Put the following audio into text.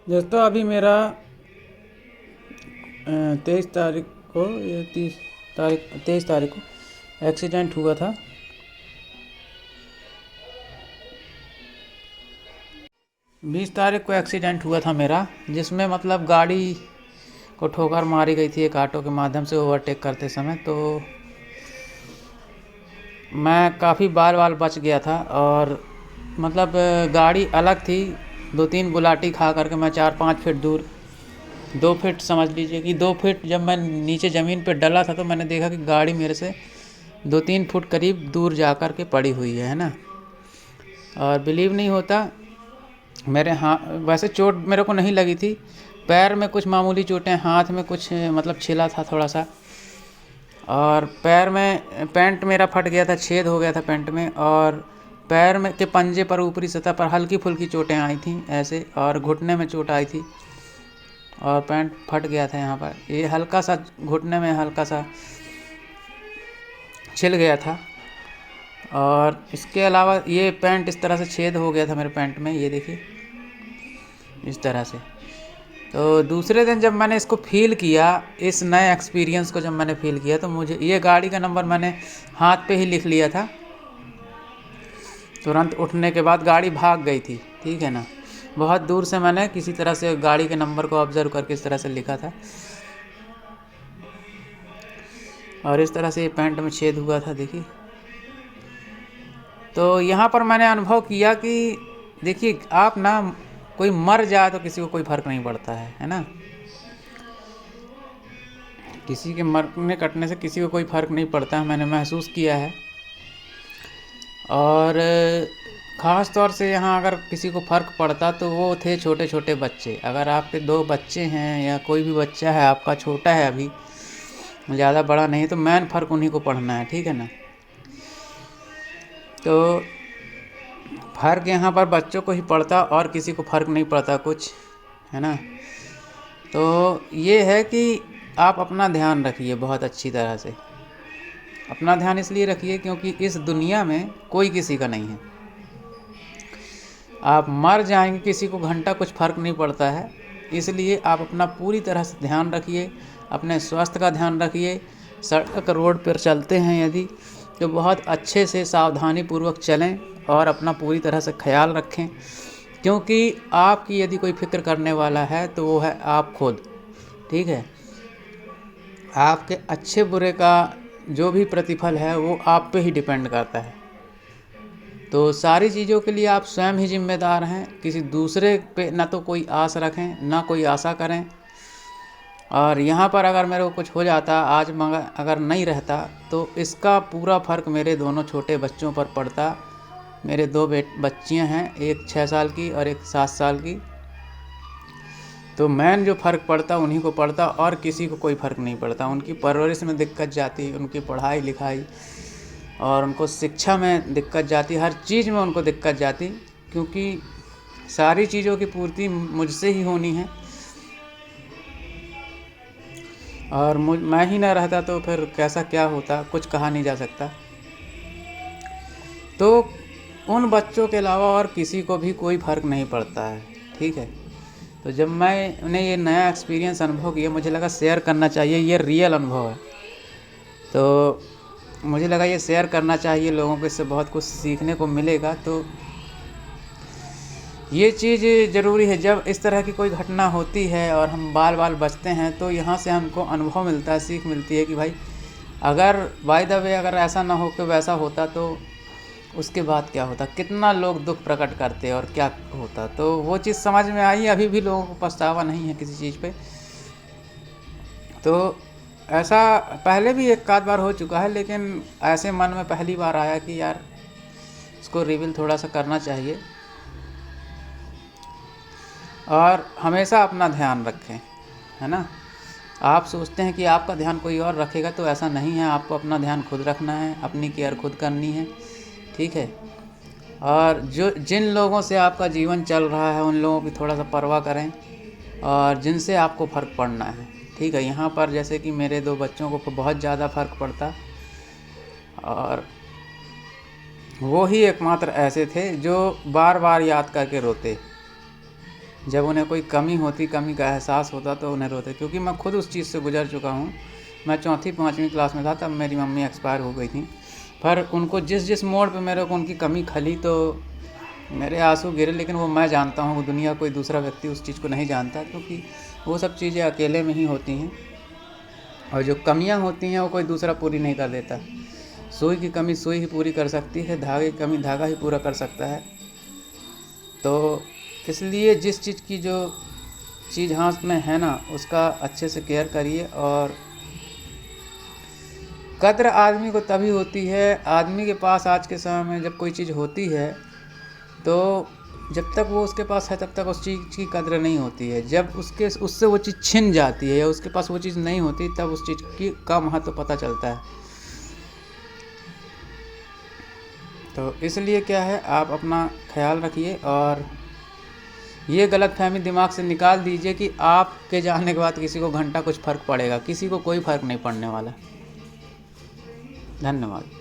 दोस्तों अभी मेरा 23 तारीख को या 23 तारीख को एक्सीडेंट हुआ था। 20 तारीख को एक्सीडेंट हुआ था मेरा, जिसमें मतलब गाड़ी को ठोकर मारी गई थी एक ऑटो के माध्यम से ओवरटेक करते समय। तो मैं काफ़ी बाल बाल बच गया था और मतलब गाड़ी अलग थी। 2-3 गुलाटी खा करके मैं 4-5 फीट दूर, 2 फीट समझ लीजिए कि 2 फीट जब मैं नीचे ज़मीन पे डला था तो मैंने देखा कि गाड़ी मेरे से 2-3 फुट करीब दूर जा कर के पड़ी हुई है ना। और बिलीव नहीं होता, मेरे वैसे चोट मेरे को नहीं लगी थी। पैर में कुछ मामूली चोटें, हाथ में कुछ मतलब छिला था थोड़ा सा, और पैर में पैंट मेरा फट गया था, छेद हो गया था पैंट में, और पैर में के पंजे पर ऊपरी सतह पर हल्की फुल्की चोटें आई थी ऐसे, और घुटने में चोट आई थी और पैंट फट गया था यहाँ पर। ये हल्का सा घुटने में हल्का सा छिल गया था, और इसके अलावा ये पैंट इस तरह से छेद हो गया था मेरे पैंट में, ये देखिए इस तरह से। तो दूसरे दिन जब मैंने इसको फील किया, इस नए एक्सपीरियंस को जब मैंने फील किया, तो मुझे ये गाड़ी का नंबर मैंने हाथ पे ही लिख लिया था। तुरंत उठने के बाद गाड़ी भाग गई थी, ठीक है ना। बहुत दूर से मैंने किसी तरह से गाड़ी के नंबर को ऑब्जर्व करके इस तरह से लिखा था, और इस तरह से ये पैंट में छेद हुआ था, देखिए। तो यहाँ पर मैंने अनुभव किया कि देखिए, आप ना, कोई मर जाए तो किसी को कोई फ़र्क नहीं पड़ता है ना। किसी के मरने कटने से किसी को कोई फ़र्क नहीं पड़ता है, मैंने महसूस किया है। और ख़ास तौर से यहाँ अगर किसी को फ़र्क पड़ता तो वो थे छोटे छोटे बच्चे। अगर आपके 2 बच्चे हैं या कोई भी बच्चा है आपका छोटा है, अभी ज़्यादा बड़ा नहीं, तो मेन फ़र्क उन्हीं को पड़ना है, ठीक है ना। तो फ़र्क यहाँ पर बच्चों को ही पड़ता और किसी को फ़र्क नहीं पड़ता कुछ, है ना। तो ये है कि आप अपना ध्यान रखिए बहुत अच्छी तरह से। अपना ध्यान इसलिए रखिए क्योंकि इस दुनिया में कोई किसी का नहीं है। आप मर जाएंगे, किसी को घंटा कुछ फ़र्क नहीं पड़ता है। इसलिए आप अपना पूरी तरह से ध्यान रखिए, अपने स्वास्थ्य का ध्यान रखिए। सड़क रोड पर चलते हैं यदि, तो बहुत अच्छे से सावधानी पूर्वक चलें और अपना पूरी तरह से ख्याल रखें, क्योंकि आपकी यदि कोई फिक्र करने वाला है तो वो है आप खुद, ठीक है। आपके अच्छे बुरे का जो भी प्रतिफल है वो आप पे ही डिपेंड करता है। तो सारी चीज़ों के लिए आप स्वयं ही जिम्मेदार हैं, किसी दूसरे पे ना तो कोई आस रखें ना कोई आशा करें। और यहाँ पर अगर मेरे को कुछ हो जाता आज, मगर अगर नहीं रहता, तो इसका पूरा फ़र्क मेरे दोनों छोटे बच्चों पर पड़ता। मेरे 2 बच्चियाँ हैं, एक 6 साल की और एक 7 साल की। तो मेन जो फ़र्क पड़ता उन्हीं को पड़ता, और किसी को कोई फ़र्क नहीं पड़ता। उनकी परवरिश में दिक्कत जाती, उनकी पढ़ाई लिखाई और उनको शिक्षा में दिक्कत जाती, हर चीज़ में उनको दिक्कत जाती, क्योंकि सारी चीज़ों की पूर्ति मुझसे ही होनी है। और मैं ही ना रहता तो फिर कैसा क्या होता, कुछ कहा नहीं जा सकता। तो उन बच्चों के अलावा और किसी को भी कोई फ़र्क नहीं पड़ता है, ठीक है। तो जब मैंने ये नया एक्सपीरियंस अनुभव किया, मुझे लगा शेयर करना चाहिए, ये रियल अनुभव है। तो मुझे लगा ये शेयर करना चाहिए लोगों को, इससे बहुत कुछ सीखने को मिलेगा। तो ये चीज़ ज़रूरी है, जब इस तरह की कोई घटना होती है और हम बाल बाल बचते हैं, तो यहाँ से हमको अनुभव मिलता है, सीख मिलती है कि भाई अगर बाय द वे अगर ऐसा ना हो कि वैसा होता तो उसके बाद क्या होता, कितना लोग दुख प्रकट करते और क्या होता। तो वो चीज़ समझ में आई। अभी भी लोगों को पछतावा नहीं है किसी चीज़ पे। तो ऐसा पहले भी एक आध बार हो चुका है, लेकिन ऐसे मन में पहली बार आया कि यार इसको रिवील थोड़ा सा करना चाहिए। और हमेशा अपना ध्यान रखें, है ना। आप सोचते हैं कि आपका ध्यान कोई और रखेगा, तो ऐसा नहीं है। आपको अपना ध्यान खुद रखना है, अपनी केयर खुद करनी है, ठीक है। और जिन लोगों से आपका जीवन चल रहा है, उन लोगों की थोड़ा सा परवाह करें, और जिनसे आपको फ़र्क पड़ना है, ठीक है। यहाँ पर जैसे कि मेरे 2 बच्चों को बहुत ज़्यादा फ़र्क पड़ता, और वो ही एकमात्र ऐसे थे जो बार बार याद करके रोते, जब उन्हें कोई कमी का एहसास होता तो उन्हें रोते, क्योंकि मैं खुद उस चीज़ से गुजर चुका हूँ। मैं चौथी 5वीं क्लास में था तब मेरी मम्मी एक्सपायर हो गई थी, पर उनको जिस मोड़ पे मेरे को उनकी कमी खली तो मेरे आंसू गिरे। लेकिन वो मैं जानता हूँ, वो दुनिया कोई दूसरा व्यक्ति उस चीज़ को नहीं जानता, क्योंकि वो सब चीज़ें अकेले में ही होती हैं, और जो कमियाँ होती हैं वो कोई दूसरा पूरी नहीं कर देता। सुई की कमी सुई ही पूरी कर सकती है, धागे की कमी धागा ही पूरा कर सकता है। तो इसलिए जिस चीज़ की जो चीज़ हाथ में है ना, उसका अच्छे से केयर करिए। और कद्र आदमी को तभी होती है, आदमी के पास आज के समय में जब कोई चीज़ होती है तो जब तक वो उसके पास है तब तक उस चीज़ की कद्र नहीं होती है। जब उससे वो चीज़ छिन जाती है या उसके पास वो चीज़ नहीं होती, तब उस चीज़ की का महत्व पता चलता है। तो इसलिए क्या है, आप अपना ख्याल रखिए और ये गलतफहमी दिमाग से निकाल दीजिए कि आपके जाने के बाद किसी को घंटा कुछ फ़र्क पड़ेगा। किसी को कोई फ़र्क नहीं पड़ने वाला। धन्यवाद।